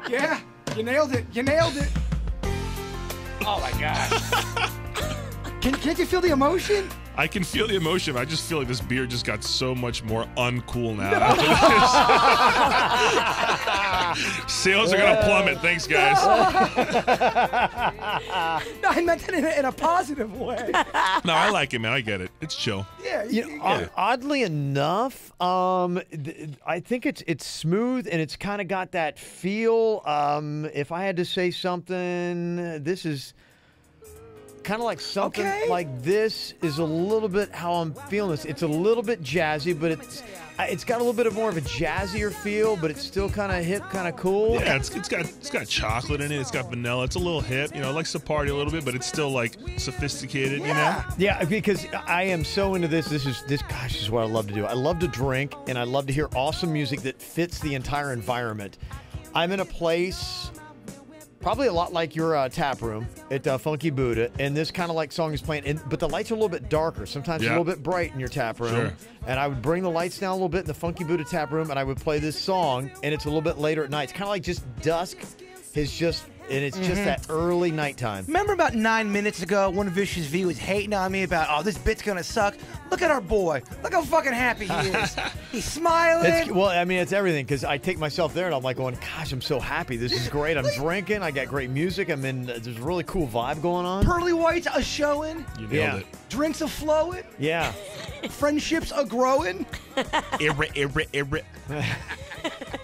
Yeah, you nailed it. You nailed it. Oh, my gosh. Can't you feel the emotion? I can feel the emotion. I just feel like this beer just got so much more uncool now. Sales are going to plummet. Thanks, guys. No, I meant it in a positive way. No, I like it, man. I get it. It's chill. Yeah. Oddly enough, I think it's smooth and it's kind of got that feel. If I had to say something, this is kind of like something like this is a little bit how I'm feeling this. It's a little bit jazzy, but it's got a little bit of more of a jazzier feel, but it's still kind of hip, kind of cool. Yeah, it's got chocolate in it. It's got vanilla. It's a little hip. You know, it likes to party a little bit, but it's still like sophisticated. You know. Yeah, because I am so into this. This is what I love to do. I love to drink, and I love to hear awesome music that fits the entire environment. I'm in a place probably a lot like your tap room at Funky Buddha, and this kind of like song is playing, but the lights are a little bit darker, sometimes a little bit bright in your tap room. Sure. And I would bring the lights down a little bit in the Funky Buddha tap room, and I would play this song, and it's a little bit later at night. It's kind of like just dusk is just... And it's just that early nighttime. Remember about 9 minutes ago, one Vicious V was hating on me about, oh, this bit's gonna suck. Look at our boy. Look how fucking happy he is. He's smiling. Well, I mean, it's everything, because I take myself there and I'm like going, gosh, I'm so happy. This is great. I'm drinking. I got great music. I'm in. There's a really cool vibe going on. Pearly whites are showing. You nailed it. Drinks are flowing. Yeah. Friendships are growing.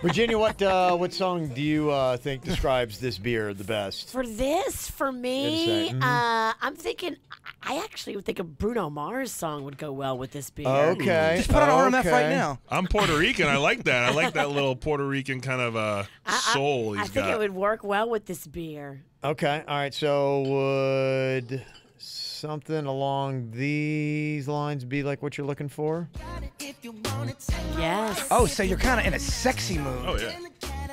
Virginia, what song do you think describes this beer the best? For me, I'm thinking, I actually would think a Bruno Mars song would go well with this beer. Okay. Just put on RMF right now. I'm Puerto Rican. I like that. I like that little Puerto Rican kind of soul I think it would work well with this beer. Okay. All right. So would something along these lines be like what you're looking for? Yes. Oh, so you're kind of in a sexy mood. Oh, yeah.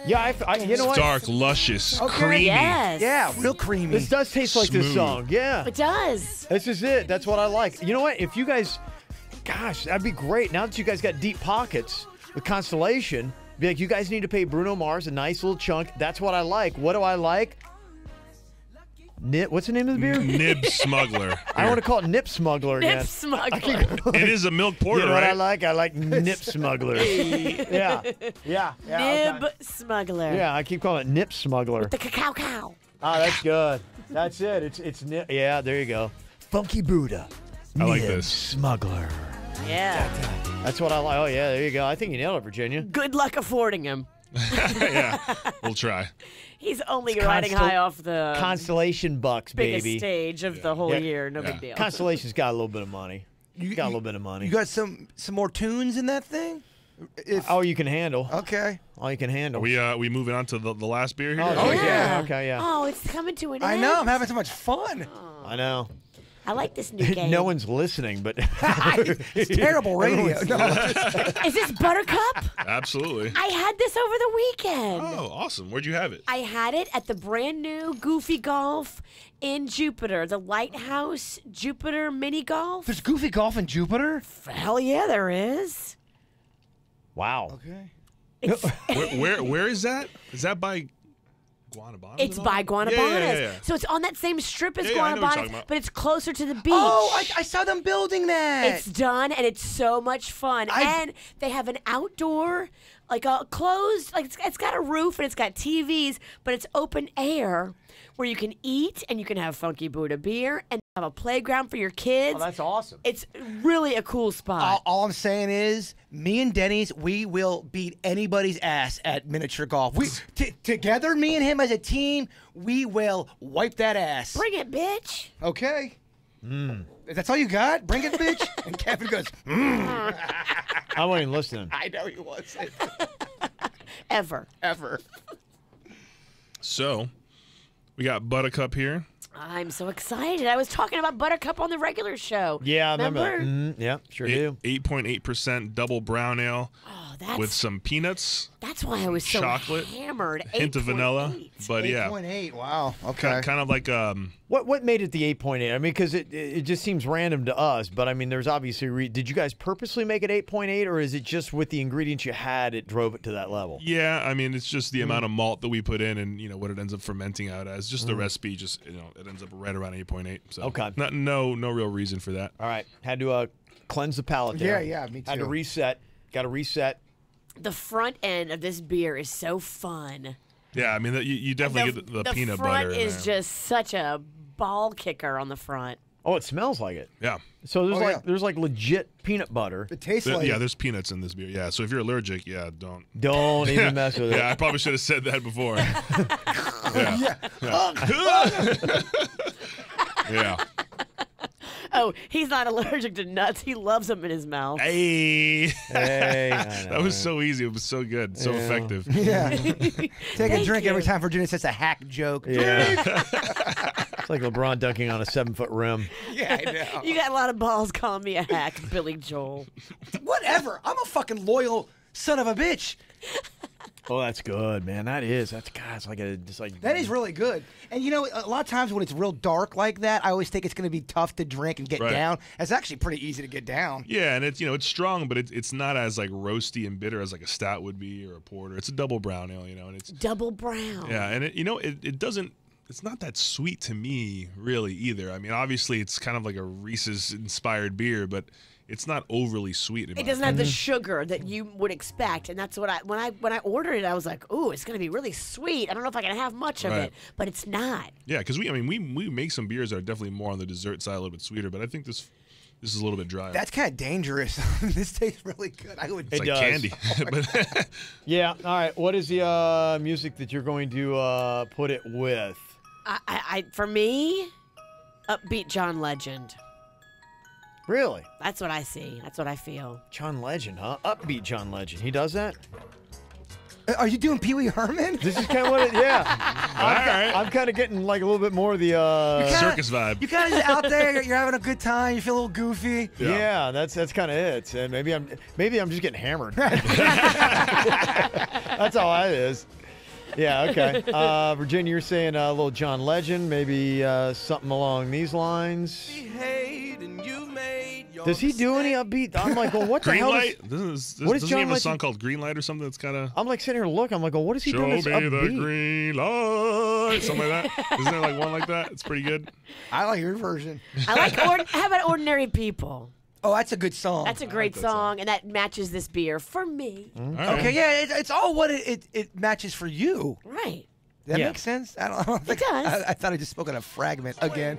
Yeah, you know what? Dark, luscious, creamy. Yes. Yeah, real creamy. This does taste like this Smooth. song. Yeah. It does. This is it. That's what I like. You know what? If you guys, gosh, that'd be great. Now that you guys got deep pockets with Constellation, be like, you guys need to pay Bruno Mars a nice little chunk. That's what I like. What do I like? What's the name of the beer? Nib Smuggler. I want to call it Nip Smuggler again. Nip Smuggler. It is a milk porter, You know what right? I like? I like Nip Smuggler. Yeah. Nib Okay. Smuggler. Yeah, I keep calling it Nip Smuggler. The cacao cow. Oh, that's good. That's it. It's Nip. Yeah, there you go. Funky Buddha. I like Nib this. Smuggler. Yeah. That's what I like. Oh, yeah, there you go. I think you nailed it, Virginia. Good luck affording him. Yeah, we'll try. He's only riding high off the Constellation Bucks, biggest baby. stage of the whole Yeah. year. No big deal. Constellation's got a little bit of money. You got a little bit of money. You got some more tunes in that thing? All you can handle. Okay. All you can handle. We moving on to the last beer here? Oh, yeah. Okay, yeah. Oh, it's coming to an I end. know. I'm having so much fun. I know. I like this new game. No one's listening, but It's terrible radio. No. Is this Buttercup? Absolutely. I had this over the weekend. Oh, awesome. Where'd you have it? I had it at the brand new Goofy Golf in Jupiter, the Lighthouse Jupiter Mini Golf. There's Goofy Golf in Jupiter? Hell yeah, there is. wow. Okay. It's, Where is that? Is that by Guanabana? it's by Guanabanas. Yeah. So it's on that same strip as Yeah, I know what you're talking Guanabanas, about. but it's closer to the beach. Oh, I saw them building that. It's done, and it's so much fun. And they have an outdoor, like a closed, like it's got a roof and it's got TVs, but it's open air where you can eat and you can have Funky Buddha beer and have a playground for your kids. Oh, that's awesome. It's really a cool spot. All I'm saying is, me and Denny's, we will beat anybody's ass at miniature golf. We together, me and him as a team, we will wipe that ass. Bring it, bitch. Okay. That's all you got? Bring it, bitch. And Kevin goes, I wasn't even listening. I know he wasn't. Ever. Ever. So, we got Buttercup here. I'm so excited. I was talking about Buttercup on the regular show. Yeah, I remember that. Remember? Yeah, sure do. 8.8% double brown ale Oh, that's with some peanuts, that's why I was so chocolate, hammered. hint of vanilla. 8.8. But yeah, 8.8. Wow. Okay. kind of like What made it the 8.8? I mean, because it just seems random to us, but I mean, there's obviously did you guys purposely make it 8.8, or is it just with the ingredients you had, it drove it to that level? yeah. I mean, it's just the amount of malt that we put in, and what it ends up fermenting out as. Just the recipe, just it ends up right around 8.8. So Okay. no real reason for that. All right, had to cleanse the palate there. Yeah, me Had to too. reset. Got to reset. The front end of this beer is so fun. Yeah, I mean, you definitely get the peanut front butter. in is there. just such a ball kicker on the front. Oh, it smells like it. Yeah. So Oh, there's like legit peanut butter. It tastes like Yeah, there's peanuts in this beer. Yeah, so if you're allergic, don't. Don't even mess with it. Yeah, I probably should have said that before. Yeah. Oh, he's not allergic to nuts. He loves them in his mouth. Hey. Hey, I know, That was so easy. It was so good. So effective. Yeah. Take a Thank drink you. every time Virginia says a hack joke. Yeah. It's like LeBron dunking on a 7-foot rim. Yeah, I know. You got a lot of balls calling me a hack, Billy Joel. Whatever. I'm a fucking loyal son of a bitch. Oh, that's good, man. That's God. It's like just like That is really good. And a lot of times when it's real dark like that, I always think it's going to be tough to drink and get Right. down. It's actually pretty easy to get down. Yeah, and it's it's strong, but it's not as like roasty and bitter as like a stout would be or a porter. It's a double brown ale, and it's Double brown. yeah, and it doesn't. It's not that sweet to me, really, either. I mean, obviously, it's kind of like a Reese's inspired beer, but it's not overly sweet. It doesn't have the sugar that you would expect, and that's what when I ordered it, I was like, "Ooh, it's gonna be really sweet." I don't know if I can have much of Right. it, but it's not. Yeah, because we make some beers that are definitely more on the dessert side, a little bit sweeter, but I think this is a little bit drier. That's kind of dangerous. This tastes really good. I would. it's It like does. candy. But Yeah. All right. What is the music that you're going to put it with? I for me, upbeat John Legend. Really? That's what I see. That's what I feel. John Legend, huh? Upbeat John Legend. He does that? Are you doing Pee Wee Herman? This is kind of what it, yeah. I'm kind of getting like a little bit more of the, circus vibe. You kind of out there. You're having a good time. You feel a little goofy. yeah, that's kind of it. And maybe I'm just getting hammered. That's all that is. Yeah, okay. Virginia, you're saying a little John Legend, maybe something along these lines. Does he do any upbeat? I'm like, well, what the hell? Doesn't he have a song called Green Light or something that's kind of... I'm like sitting here looking. I'm like, well, what is he doing that's Show me upbeat? the green light. Something like that. Isn't there like one like that? It's pretty good. I like your version. I like. How about Ordinary People? Oh, that's a good song. That's a great song, and that matches this beer for me. Right. Okay, yeah, it's all what it matches for you. Right. That makes sense? I don't think It does. I thought I just spoke in a fragment again.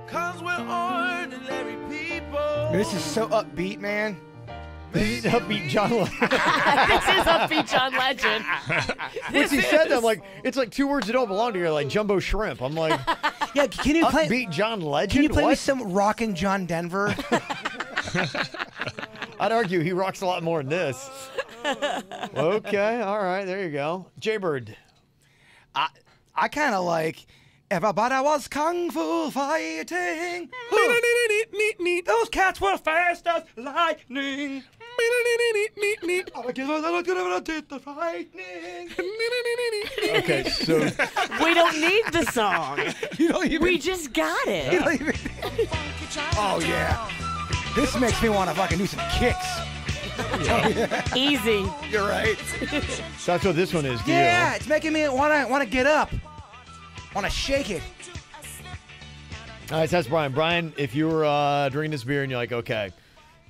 Cause we're ordinary people. This is so upbeat, man. This is upbeat John Legend. This is upbeat John Legend. Once he said that, I'm like, it's like two words that don't belong to you, like jumbo shrimp. I'm like, Yeah, can you play? upbeat John Legend? Can you play me What? some rockin' John Denver? I'd argue he rocks a lot more than this. Okay, all right, there you go. Jaybird. I kind of like. Everybody was kung fu fighting. Those cats were fast as lightning. I give a little bit of the frightening. Okay, so We don't need the song. You don't even. We just got it. you don't even oh yeah. This makes me want to fucking do some kicks. Easy. You're right. that's what this one is to Yeah, it's making me want to get up. Want to shake it. you. All right, so that's Brian. Brian, if you were drinking this beer and you're like, okay,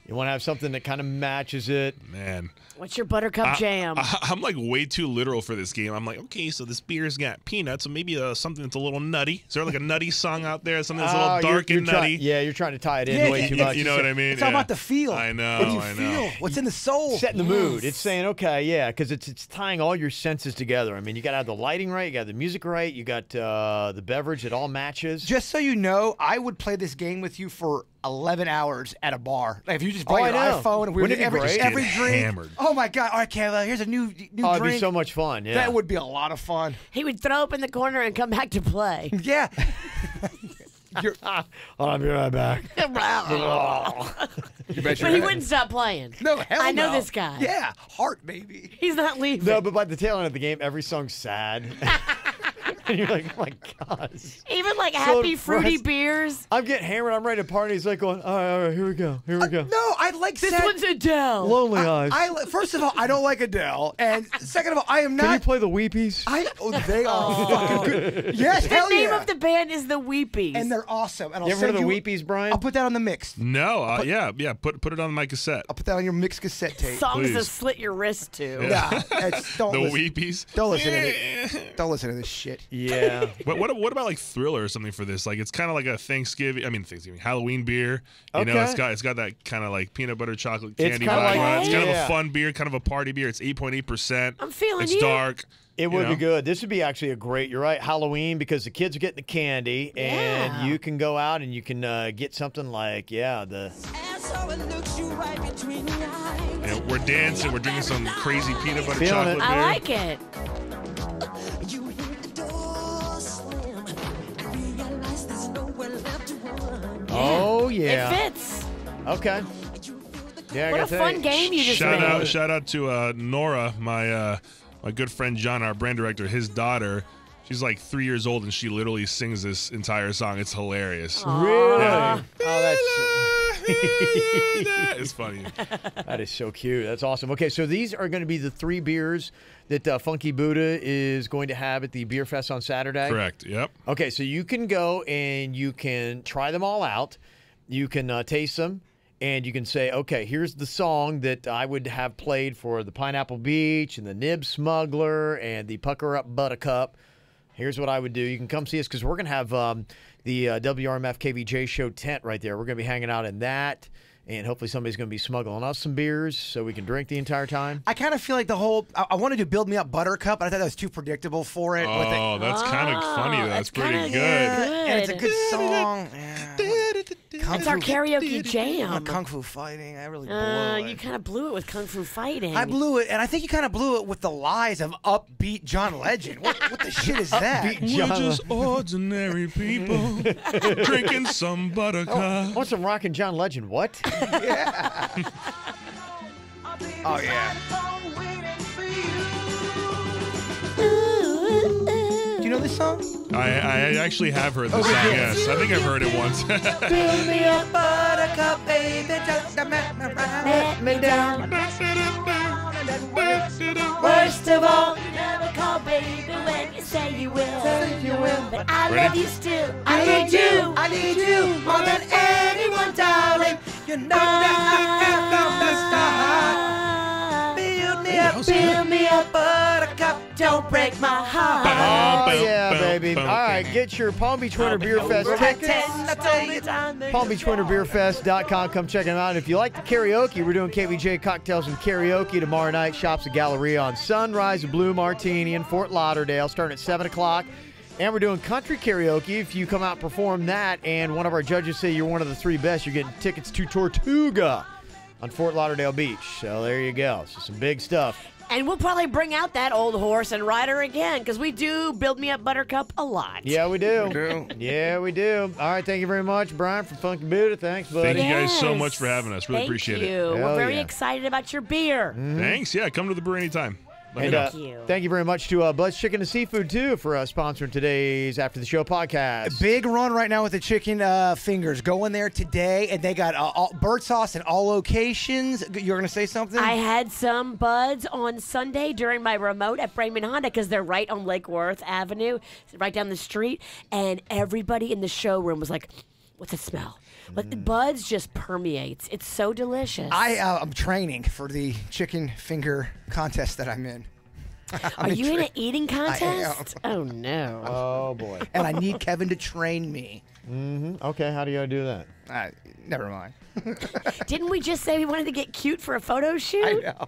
you want to have something that kind of matches it. Man. What's your buttercup jam? I'm like way too literal for this game. I'm like, okay, so this beer's got peanuts, so maybe something that's a little nutty. Is there like a nutty song out there? Something that's a little dark and nutty? You're trying to tie it in way too much. You know what I mean? It's all about the feel. I know. What do you I feel? know. What's in the soul? Setting the mood. It's saying, okay, yeah, because it's tying all your senses together. I mean, you got to have the lighting right, you got the music right, you got the beverage, it all matches. Just so you know, I would play this game with you for 11 hours at a bar. Like if you just brought I your know. iPhone and we Wouldn't were it be great? every Get drink. hammered. Oh my God! All right, Kayla, here's a new drink. It'd be so much fun. Yeah, That would be a lot of fun. He would throw up in the corner and come back to play. Yeah. I'll be right back. You bet But he wouldn't stop playing. No, hell I know no. this guy. Yeah, heart baby. He's not leaving. No, but by the tail end of the game, every song's sad. And you're like, oh my God. Even like So happy fruity depressed. beers. I'm getting hammered. I'm ready to party. He's like going, all right, here we go. Here we go. No, I like This sad. one's Adele. Lonely Eyes. First of all, I don't like Adele, and second of all, I am Can you not. play the Weepies? They are fucking good. Yes, The hell name yeah. of the band is the Weepies. And they're awesome. And I'll You ever heard send of the you. Weepies, Brian? I'll put that on the mix. No, yeah. Put it on my cassette. I'll put that on your mix cassette tape. songs to please. slit your wrist to. Nah, don't The listen. Weepies. Don't listen to it. Don't listen to this shit. Yeah. What about like Thriller or something for this? Like it's kind of like a Halloween beer. You know, Okay. it's got that kind of like peanut butter chocolate It's candy kinda vibe. like- It's kind of yeah. a fun beer, kind of a party beer. It's 8.8%. I'm feeling It's you. dark. It you would know? be good. This would be actually a great, you're right, Halloween, because the kids are getting the candy, and Yeah. you can go out and you can get something like, the... And we're dancing. We're drinking some crazy peanut butter Feeling chocolate it. beer. I like it. Oh, yeah. It fits. Okay. Yeah, I What a gotta tell fun you. game you just made. Shout out to Nora, my good friend John, our brand director. His daughter, she's like 3 years old, and she literally sings this entire song. It's hilarious. Really? Yeah. Oh, that's... It's funny. That is so cute. That's awesome. Okay, so these are going to be the 3 beers that Funky Buddha is going to have at the Beer Fest on Saturday. Correct. Yep. Okay, so you can go and you can try them all out. You can taste them, and you can say, okay, here's the song that I would have played for the Pineapple Beach and the Nib Smuggler and the Pucker Up Buttercup. Here's what I would do. You can come see us because we're going to have the WRMF KVJ show tent right there. We're going to be hanging out in that. And hopefully somebody's going to be smuggling us some beers so we can drink the entire time. I kind of feel like the whole. I wanted to build me up Buttercup, but I thought that was too predictable for it. with Oh, that's kind of funny. That's pretty kinda good. and it's a good song. Yeah. It's our karaoke jam. Kung Fu Fighting. I really blew it. You kind of blew it with Kung Fu Fighting. I blew it, and I think you kind of blew it with the lies of upbeat John Legend. What the shit is that? We're just ordinary people drinking some buttercup. I want some rockin' John Legend. What? Oh yeah. know this song? I actually have heard this song, yes. I think I've heard it once. Build me a buttercup, baby, just to let me down. Worst of all, you never call baby when you say you will. But I love you still. I need you. I need you more than anyone, darling. You know that I have to stop. Build me a buttercup, don't break my heart. Oh, yeah, baby. All right, get your Palm Beach Winter Beer Fest tickets. PalmBeachWinterBeerFest.com. Come check them out. And if you like the karaoke, we're doing KVJ Cocktails and Karaoke tomorrow night. Shops at Galleria on Sunrise Blue Martini in Fort Lauderdale, starting at 7 o'clock. And we're doing country karaoke. If you come out and perform that and one of our judges say you're one of the 3 best, you're getting tickets to Tortuga on Fort Lauderdale Beach. So there you go. So some big stuff. And we'll probably bring out that old horse and ride her again, because we do Build Me Up Buttercup a lot. Yeah, we do. We do. Yeah, we do. All right, thank you very much, Brian, from Funky Buddha. Thanks, buddy. Thank you guys so much for having us. Really appreciate it. We're Hell very yeah. excited about your beer. Thanks. Yeah, come to the brewery anytime. Let me know. Thank you. Thank you very much to Bud's Chicken and Seafood, too, for sponsoring today's After the Show podcast. Big run right now with the chicken fingers. Go in there today, and they got bird sauce in all locations. You're going to say something? I had some buds on Sunday during my remote at Braman Honda, because they're right on Lake Worth Avenue, right down the street, and everybody in the showroom was like, what's it smell? But the buds just permeates. It's so delicious. I'm training for the chicken finger contest that I'm in. Are you in an eating contest? I am. Oh, no. Oh, boy. And I need Kevin to train me. Okay, how do you do that? Never mind. Didn't we just say we wanted to get cute for a photo shoot? I know.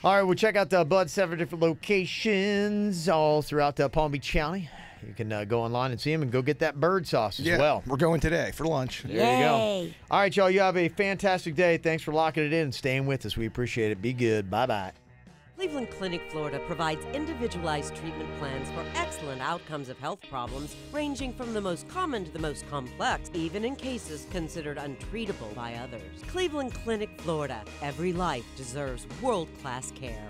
All right, well, check out Bud's 7 different locations all throughout Palm Beach County. You can go online and see them and go get that bird sauce as well. We're going today for lunch. There you go. All right, y'all, you have a fantastic day. Thanks for locking it in and staying with us. We appreciate it. Be good. Bye-bye. Cleveland Clinic, Florida provides individualized treatment plans for excellent outcomes of health problems, ranging from the most common to the most complex, even in cases considered untreatable by others. Cleveland Clinic, Florida. Every life deserves world-class care.